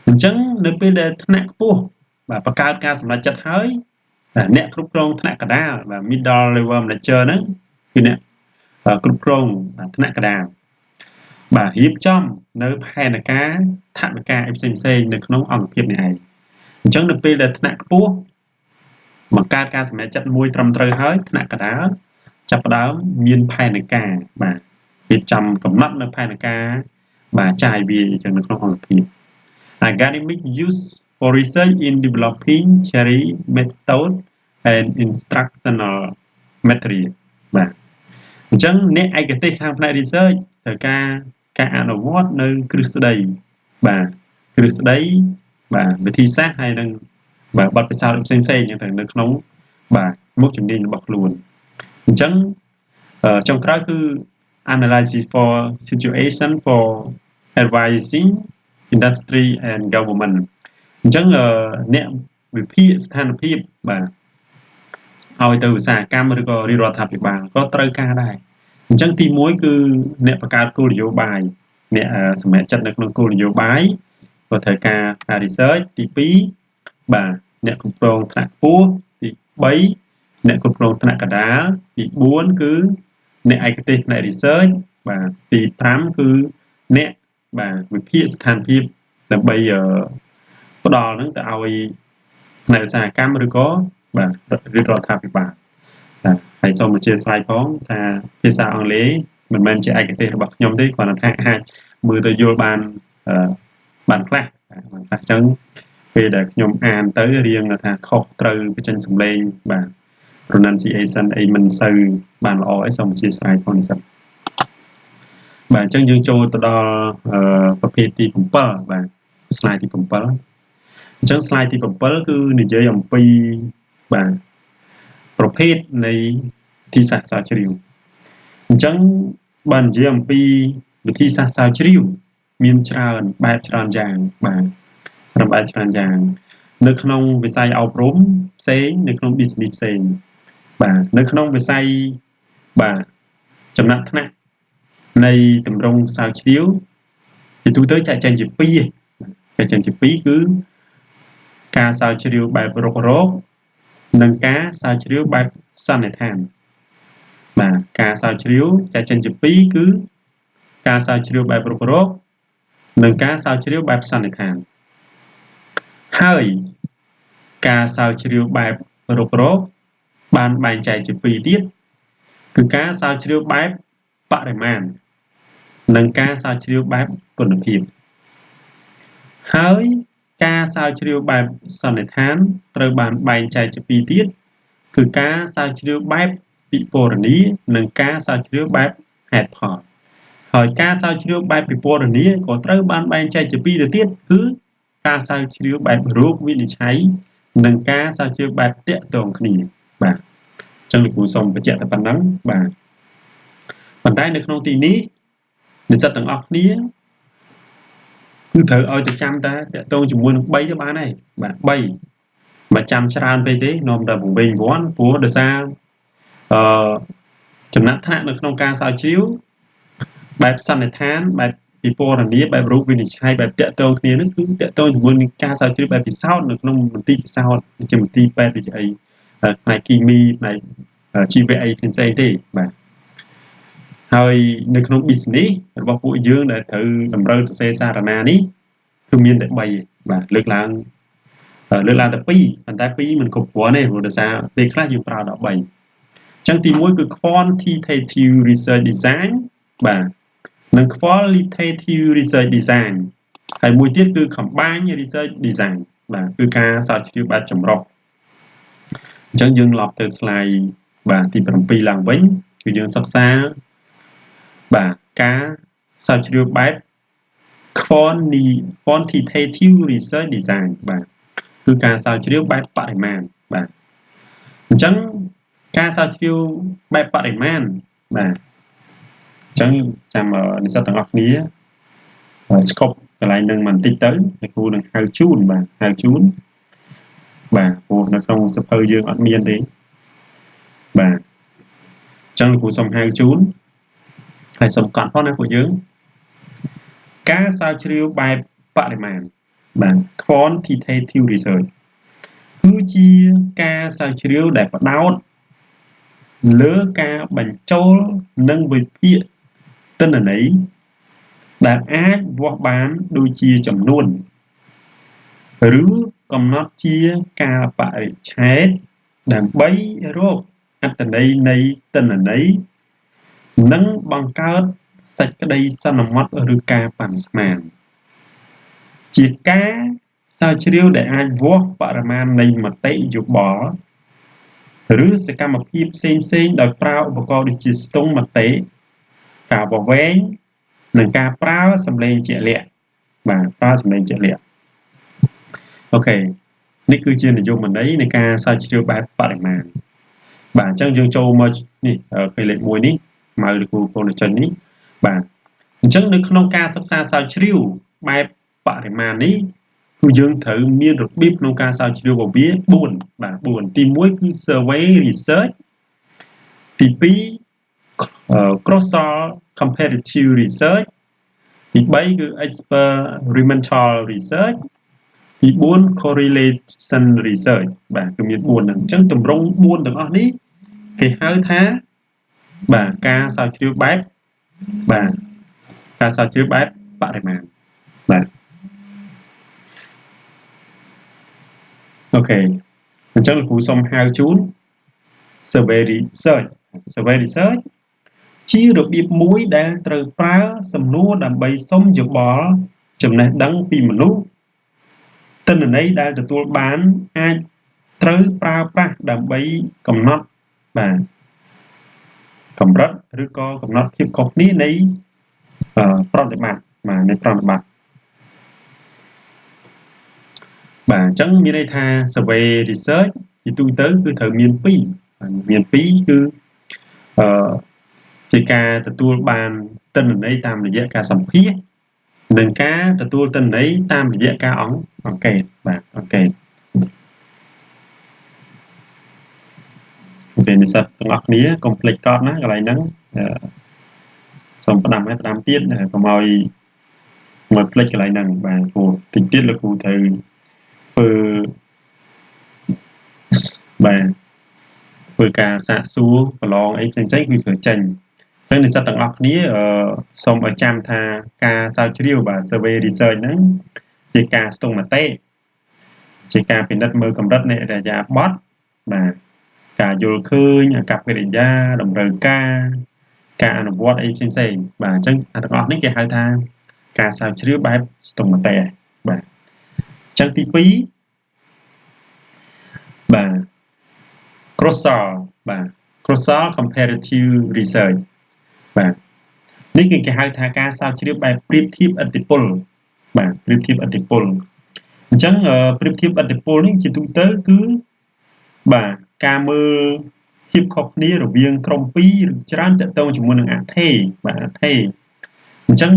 អញ្ចឹងនៅពេលដែលថ្នាក់ខ្ពស់បាទបង្កើតការសម្រេចចិត្តហើយ អ្នកគ្រប់គ្រងថ្នាក់កណ្ដាលបាទ middle level manager ហ្នឹងគឺអ្នកគ្រប់គ្រងថ្នាក់កណ្ដាលបាទរៀបចំនៅផែនការថវិកាផ្សេងៗនៅក្នុងអង្គភាពនេះឯងអញ្ចឹងនៅពេលដែលថ្នាក់ខ្ពស់បង្កើតការសម្រេចចិត្តមួយត្រឹមត្រូវហើយថ្នាក់កណ្ដាលចាប់ផ្ដើមមានផែនការបាទរៀបចំកំណត់នៅផែនការបាទចាយវាយអញ្ចឹងនៅក្នុងអង្គភាព academic use for research in developing theory method and instructional material បាទអញ្ចឹងអ្នកឯកទេសខាងផ្នែក research ត្រូវការអនុវត្តនៅគ្រឹះស្ដីបាទគ្រឹះស្ដីបាទវិធីសាស្ត្រហើយនឹងបាទបទពិសោធន៍ផ្សេងៗអញ្ចឹងទៅនៅក្នុងបាទមុខជំនាញរបស់ខ្លួនអញ្ចឹងចុងក្រោយគឺ analysis for situation for advising industry and government អញ្ចឹងអ្នកវិភាគស្ថានភាពបាទឲ្យទៅឧស្សាហកម្មឬក៏រាជរដ្ឋាភិបាលក៏ត្រូវការដែរអញ្ចឹងទី1គឺអ្នកបង្កើតគោលនយោបាយអ្នកសម្រេចចិត្តនៅក្នុងគោលនយោបាយក៏ត្រូវការ research ទី2បាទអ្នកគ្រប់គ្រងថ្នាក់ខ្ពស់ទី3អ្នកគ្រប់គ្រងថ្នាក់កណ្ដាលទី4គឺអ្នកឯកទេសផ្នែក research បាទទី5គឺអ្នកបាទវិភាគស្ថានភាពដើម្បីផ្ដល់ហ្នឹងទៅឲ្យផ្នែកឧស្សាហកម្មឬក៏បាទរាជរដ្ឋាភិបាលហើយសូមអធិស្ឋានផងថាភាសាអង់គ្លេសមិនមែនជាឯកទេសរបស់ខ្ញុំទេគ្រាន់តែថាអាចមើលទៅយល់បានខ្លះអញ្ចឹងពេលដែលខ្ញុំអានទៅរៀងថាខុសត្រូវបញ្ចេញសំឡេងបាទ pronunciation អីមិនសូវបានល្អអីសូមអធិស្ឋានផងនេះសិនបាទអញ្ចឹងយើងចូលទៅដល់ប្រភេទទី7បាទ slide ទី7អញ្ចឹង slide ទី7គឺនិយាយអំពីបាទប្រភេទនៃវិធីសាស្ត្រស្រាវជ្រាវអញ្ចឹងបើនិយាយអំពីវិធីសាស្ត្រស្រាវជ្រាវមានច្រើនបែបច្រើនយ៉ាងបាទបែបច្រើនយ៉ាងនៅក្នុងវិស័យអប់រំផ្សេងនៅក្នុង business ផ្សេងបាទនៅក្នុងវិស័យបាទចំណាត់ថ្នាក់នៃទម្រង់ស្រាវជ្រាវជាទូទៅចែកចេញជា2ចែកចេញជា2គឺការស្រាវជ្រាវបែបរុករកនិងការស្រាវជ្រាវបែបសន្និដ្ឋានបាទការស្រាវជ្រាវចែកចេញជា2គឺការស្រាវជ្រាវបែបរុករកនិងការស្រាវជ្រាវបែបសន្និដ្ឋានហើយការស្រាវជ្រាវបែបរុករកបានបែងចែកជា2ទៀតគឺការស្រាវជ្រាវបែបបរិមាណនិងការស្រាវជ្រាវបែបគុណភាពហើយការស្រាវជ្រាវបែបសន្និដ្ឋានត្រូវបានបែងចែកជា2ទៀតគឺការស្រាវជ្រាវបែបពិពណ៌នានិងការស្រាវជ្រាវបែបហេតុផលហើយការស្រាវជ្រាវបែបពិពណ៌នាក៏ត្រូវបានបែងចែកជា2ទៅទៀតគឺការស្រាវជ្រាវបែបរោគវិនិច្ឆ័យនិងការស្រាវជ្រាវបែបទាក់ទងគ្នាបាទអញ្ចឹងលោកគ្រូសូមបញ្ជាក់តែប៉ុណ្ណឹងបាទប៉ុន្តែនៅក្នុងទីនេះនិស្សិតទាំងអស់គ្នាគឺត្រូវឲ្យទៅចាំតែតាក់ទងជាមួយនឹង3ទៅបានហើយបាទ3មកចាំច្រើនពេកទេនាំតែវង្វេងវាន់ព្រោះដោយសារចំណាត់ថ្នាក់នៅក្នុងការស្រាវជ្រាវបែបសន្និដ្ឋានបែបពិពណ៌នាបែបរោគវិនិច្ឆ័យបែបតាក់ទងគ្នានឹងគឺតាក់ទងជាមួយនឹងការស្រាវជ្រាវបែបពិសោធន៍នៅក្នុងមន្ទីរពិសោធន៍ជាមន្ទីរពេទ្យវិទ្យាផ្នែកគីមីផ្នែកជីវៈអីផ្សេងៗទេបាទហើយនៅក្នុង business របស់ពួកយើងដែលត្រូវតម្រូវទៅសេសារណានេះគឺមានតែ3បាទលើកឡើងតែ2ប៉ុន្តែ2មិនគ្រប់គ្រាន់ទេព្រោះដោយសារពេលខ្លះយើងប្រើដល់3អញ្ចឹងទី1គឺ quantitative research design បាទនិង qualitative research design ហើយមួយទៀតគឺ combined research design បាទគឺការស្រាវជ្រាវបែបចម្រុះអញ្ចឹងយើងឡប់ទៅ slide បាទទី7ឡើងវិញគឺយើងសិក្សាបាទការស្រាវជ្រាវបែប quantitative research design បាទគឺការស្រាវជ្រាវបែបបរិមាណបាទអញ្ចឹងការស្រាវជ្រាវបែបបរិមាណបាទអញ្ចឹងចាំនិស្សិតទាំងអស់គ្នាស្កប់កន្លែងនឹងបន្តិចទៅអ្នកគ្រូនឹងហៅជូនបាទហៅជូនបាទព្រោះនៅក្នុងសភៅយើងអត់មានទេបាទអញ្ចឹងលោកគ្រូសូមហៅជូនហើយសូមកត់ផងណាពួកយើងការស្រាវជ្រាវបែបបរិមាណបាទ quantitative research គឺជាការស្រាវជ្រាវដែលផ្ដោតលើការបញ្ចូលនិងវិភាគទិន្នន័យដែលអាចវាស់បានដូចជាចំនួនឬកំណត់ជាកាលបរិច្ឆេទដើម្បីរកអត្ថន័យនៃទិន្នន័យនិងបង្កើតសេចក្តីសន្មត់ឬការប៉ាន់ស្មានជាការស្រាវជ្រាវដែលអាចវាស់បរិមាណនៃមតិយោបល់ឬសកម្មភាពផ្សេងៗដោយប្រើឧបករណ៍ដូចជាស្ទង់មតិការវាស់វែងនិងការប្រើសំឡេងជាក់លាក់បាទប្រើសំឡេងជាក់លាក់អូខេនេះគឺជានិយមន័យនៃការស្រាវជ្រាវបែបបរិមាណបាទអញ្ចឹងយើងចូលមកនេះឃើញលេខ1នេះម៉ៅឬគូកូនចិននេះបាទអញ្ចឹងនៅក្នុងការសិក្សាស្រាវជ្រាវបែបបរិមាណនេះគឺយើងត្រូវមានរបៀបក្នុងការស្រាវជ្រាវរបស់វា4បាទ4ទី1គឺ survey research ទី2 cross-sal comparative research ទី3គឺ experimental research ទី4 correlation research បាទគឺមាន4ហ្នឹងអញ្ចឹងទម្រង់4ទាំងអស់នេះគេហៅថាបាទការស្រាវជ្រាវបែបបាទការស្រាវជ្រាវបែបបរិមាណបាទអូខេអញ្ចឹងលោកគ្រូសូមហៅជូន survey research ជារបៀបមួយដែលត្រូវប្រើសំណួរដើម្បីសុំយោបល់ចំណេះដឹងពីមនុស្សទិន្នន័យដែលទទួលបានអាចត្រូវប្រើប្រាស់ដើម្បីកំណត់បាទកម្រិតឬក៏កំណត់ភាពខុសគ្នានៃប្រតិបត្តិបាទនៃប្រតិបត្តិបាទអញ្ចឹងមានន័យថា survey research ជាទូទៅគឺត្រូវមាន2មាន2គឺជាការទទួលបានទិន្នន័យតាមរយៈការសម្ភាសន៍និងការទទួលទិន្នន័យតាមរយៈការអង្កេតបាទអង្កេតពេលនិស្សិតទាំងអស់គ្នាកុំភ្លេចកត់ណាកន្លែងហ្នឹងសូមផ្ដាំទៀតកុំឲ្យមកភ្លេចកន្លែងហ្នឹងបាទព្រោះតិចទៀតលោកគ្រូត្រូវធ្វើបាទធ្វើការសាកសួរប្រឡងអីផ្សេងៗគឺធ្វើចេញអញ្ចឹងនិស្សិតទាំងអស់គ្នាសូមឲ្យចាំថាការស្រាវជ្រាវបាទ survey research ហ្នឹងជាការស្ទង់មតិជាការពិនិត្យមើលកម្រិតនៃឥរិយាបថបាទការយល់ឃើញអាកប្បកិរិយាតម្រូវការអនុវត្តអីផ្សេងៗបាទអញ្ចឹងទាំងអស់នេះគេហៅថាការស្រាវជ្រាវបែបស្ទង់មតិបាទអញ្ចឹងទី2បាទ cross-sal comparative research បាទនេះគឺគេហៅថាការស្រាវជ្រាវបែបប្រៀបធៀបឥទ្ធិពលបាទប្រៀបធៀបឥទ្ធិពលអញ្ចឹងប្រៀបធៀបឥទ្ធិពលនេះជាទូទៅគឺបាទការមើលភាពខុសគ្នារវាងក្រុម2ឬច្រើនទាក់ទងជាមួយនឹងអថេបាទអថេអញ្ចឹង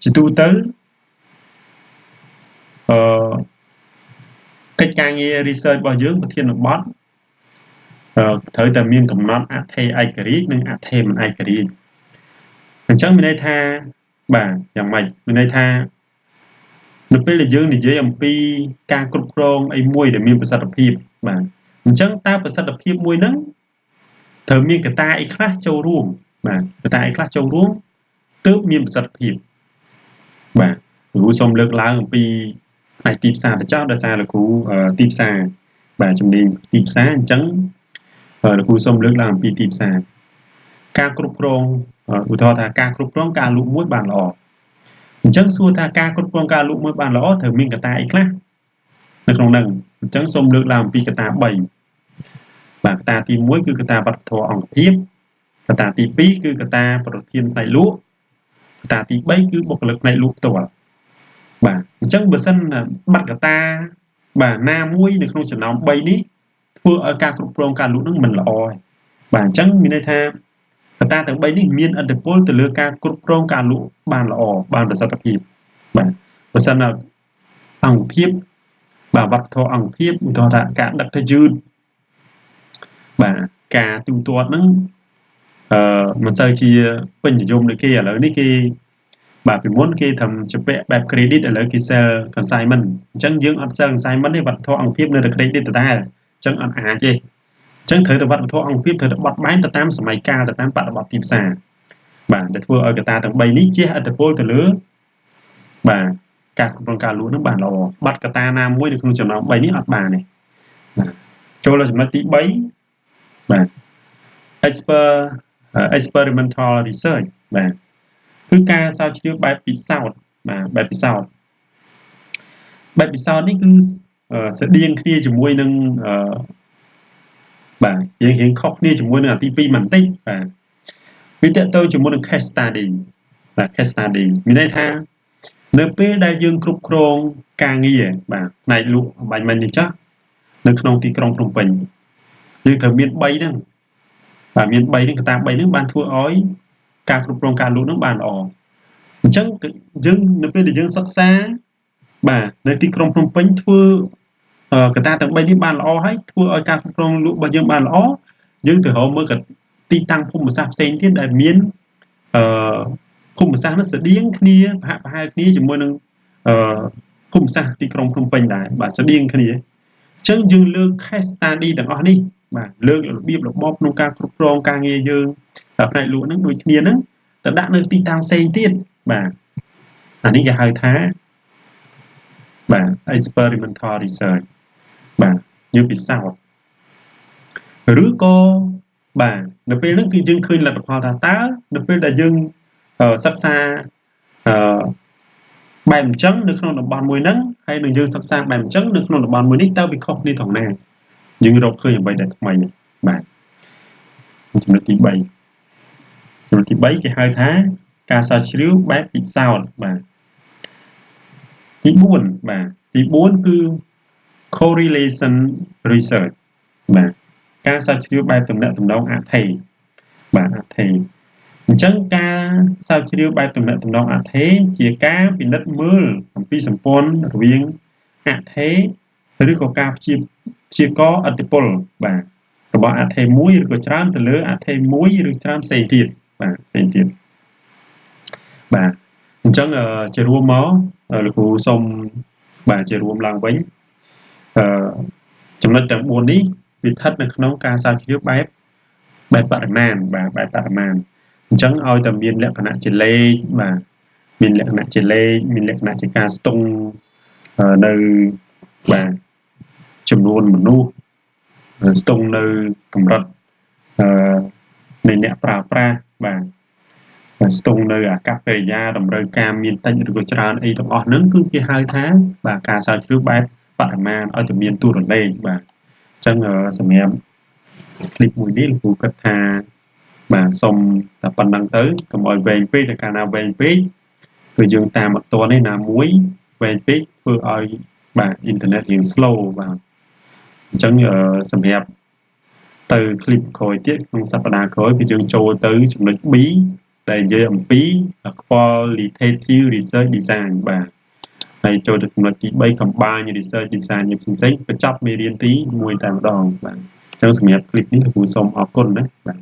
ជាទូទៅកិច្ចការងារ research របស់យើងប្រធានបទត្រូវតែមានកំណត់អថេឯករាជ្យនិងអថេមិនឯករាជ្យអញ្ចឹងមានន័យថាបាទយ៉ាងម៉េចមានន័យថានៅពេលដែលយើងនិយាយអំពីការគ្រប់គ្រងអីមួយដែលមានប្រសិទ្ធភាពបាទអញ្ចឹងតើប្រសិទ្ធភាពមួយហ្នឹងត្រូវមានកត្តាអីខ្លះចូលរួមបាទកត្តាអីខ្លះចូលរួមទើបមានប្រសិទ្ធភាពបាទគ្រូសូមលើកឡើងអំពីផ្នែកទីផ្សារទៅចោលដោយសារលោកគ្រូទីផ្សារបាទជំនាញទីផ្សារអញ្ចឹងលោកគ្រូសូមលើកឡើងអំពីទីផ្សារការគ្រប់គ្រងឧទាហរណ៍ថាការគ្រប់គ្រងការលក់មួយបានល្អអញ្ចឹងសួរថាការគ្រប់គ្រងការលក់មួយបានល្អត្រូវមានកត្តាអីខ្លះនៅក្នុងហ្នឹងអញ្ចឹងសូមលើកឡើងអំពីកត្តា3បាទកត្តាទី1គឺកត្តាវប្បធម៌អង្គភាពកត្តាទី2គឺកត្តាប្រធានផ្នែកលក់កត្តាទី3គឺបុគ្គលិកផ្នែកលក់ផ្ទាល់បាទអញ្ចឹងបើសិនបាត់កត្តាបាទណាមួយនៅក្នុងចំណោម3នេះធ្វើឲ្យការគ្រប់គ្រងការលក់នឹងមិនល្អទេបាទអញ្ចឹងមានន័យថាកត្តាទាំង3នេះមានឥទ្ធិពលទៅលើការគ្រប់គ្រងការលក់បានល្អបានប្រសិទ្ធភាពបាទបើសិនអង្គភាពបាទវប្បធម៌អង្គភាពឧទាហរណ៍ថាការដឹកទៅយឺតបាទការទូទាត់ហ្នឹងមិនសូវជាពេញនិយមដូចគេឥឡូវនេះគេ បាទពីមុនគេធ្វើជាពាក់បែប credit ឥឡូវគេ sell consignment អញ្ចឹងយើងអត់ sell consignment ទេវត្ថុអង្គភាពនៅតែ credit ដដែលអញ្ចឹងអត់អាចទេអញ្ចឹងត្រូវតែវត្ថុអង្គភាពត្រូវតែបត់បែនទៅតាមសម័យកាលទៅតាមបរិបទទីផ្សារបាទដែលធ្វើឲ្យកត្តាទាំង3នេះជះឥទ្ធិពលទៅលើបាទការគ្រប់គ្រងការលក់នឹងបានល្អបាត់កត្តាណាមួយនៅក្នុងចំណោម3នេះអត់បានទេបាទចូលដល់ចំណុចទី3បាទ experimental research បាទគឺការស្រាវជ្រាវបែបពិសោធន៍បាទបែបពិសោធន៍នេះគឺស្តៀងគ្នាជាមួយនឹងបាទរៀងខុសគ្នាជាមួយនឹងអាទី2បន្តិចបាទវាតកតទៅជាមួយនឹង case study បាទ case study មានន័យថានៅពេលដែលយើងគ្រប់គ្រងការងារបាទផ្នែកលក់បាញ់មិញនេះចាស់នៅក្នុងទីក្រុងភ្នំពេញយើងត្រូវមាន3ហ្នឹងបាទមាន3ហ្នឹងកត្តា3ហ្នឹងបានធ្វើឲ្យការគ្រប់គ្រងការលក់ហ្នឹងបានល្អអញ្ចឹងយើងនៅពេលដែលយើងសិក្សាបាទនៅទីក្រុងភ្នំពេញធ្វើកត្តាទាំង3នេះបានល្អហើយធ្វើឲ្យការគ្រប់គ្រងលក់របស់យើងបានល្អយើងទៅរកមើលទីតាំងភូមិសាស្ត្រផ្សេងទៀតដែលមានភូមិសាស្ត្រនោះស្តៀងគ្នាប្រហែលគ្នាជាមួយនឹងភូមិសាស្ត្រទីក្រុងភ្នំពេញដែរបាទស្តៀងគ្នាអញ្ចឹងយើងលើក case study ទាំងអស់នេះបាទលើករបៀបរបបក្នុងការគ្រប់គ្រងការងារយើងផ្នែកលក់ហ្នឹងដូចគ្នាហ្នឹងទៅដាក់នៅទីតាំងផ្សេងទៀតបាទអានេះគេហៅថាបាទ experimental research បាទយើងពិសោធន៍ឬក៏បាទនៅពេលហ្នឹងគឺយើងឃើញលទ្ធផលថាតើនៅពេលដែលយើងសិក្សាបែបអញ្ចឹងនៅក្នុងតំបន់មួយហ្នឹងហើយនឹងយើងសិក្សាបែបអញ្ចឹងនៅក្នុងតំបន់មួយនេះតើវាខុសគ្នាត្រង់ណាយើងរកឃើញអ្វីដែលថ្មីបាទចំណុចទី3គេហៅថាការស្រាវជ្រាវបែបពិសោធន៍បាទទី4បាទទី4គឺ correlation research បាទការស្រាវជ្រាវបែបទំនាក់ទំនងអថេរបាទអថេរអញ្ចឹងការស្រាវជ្រាវបែបទំនាក់ទំនងអថេរជាការពិនិត្យមើលអំពីសម្ព័ន្ធរវាងអថេរឬក៏ការព្យាករណ៍ឥទ្ធិពលបាទរបស់អថេរមួយឬក៏ច្រើនទៅលើអថេរមួយឬច្រើនផ្សេងទៀតបាទផ្សេងទៀតបាទអញ្ចឹងជារួមមកលោកគ្រូសូមបាទជារួមឡើងវិញចំណុចទាំង4នេះវាស្ថិតនៅក្នុងការស្រាវជ្រាវបែបបរិមាណបាទបែបបរិមាណអញ្ចឹងឲ្យតែមានលក្ខណៈជាលេខបាទមានលក្ខណៈជាលេខមានលក្ខណៈជាការស្ទង់នៅបាទចំនួនមនុស្សស្ទង់នៅកម្រិតនៃអ្នកប្រើប្រាស់បាទស្ទង់នៅអាកប្បកិរិយាតម្រូវការមានតិចឬក៏ច្រើនអីទាំងអស់ហ្នឹងគឺគេហៅថាបាទការស្រាវជ្រាវបែបបរិមាណឲ្យតែមានតួលេខបាទអញ្ចឹងសម្រាប់คลิปមួយនេះលោកគ្រូគិតថាបាទសូមតែប៉ុណ្្នឹងទៅកុំឲ្យវែងពេកតែកាលណាវែងពេកគឺយើងតាមអត់ទាន់ទេណាមួយវែងពេកធ្វើឲ្យបាទអ៊ីនធឺណិតរៀង slow បាទអញ្ចឹងសម្រាប់ទៅ clip ក្រោយទៀតក្នុងសប្តាហ៍ក្រោយគឺយើងចូលទៅចំណុច B ដែលនិយាយអំពី qualitative research design បាទហើយចូលទៅចំណុចទី3 combine research design ផ្សេងៗបញ្ចប់មេរៀនទី1តែម្ដងបាទអញ្ចឹងសម្រាប់ clip នេះលោកគ្រូសូមអរគុណណាបាទ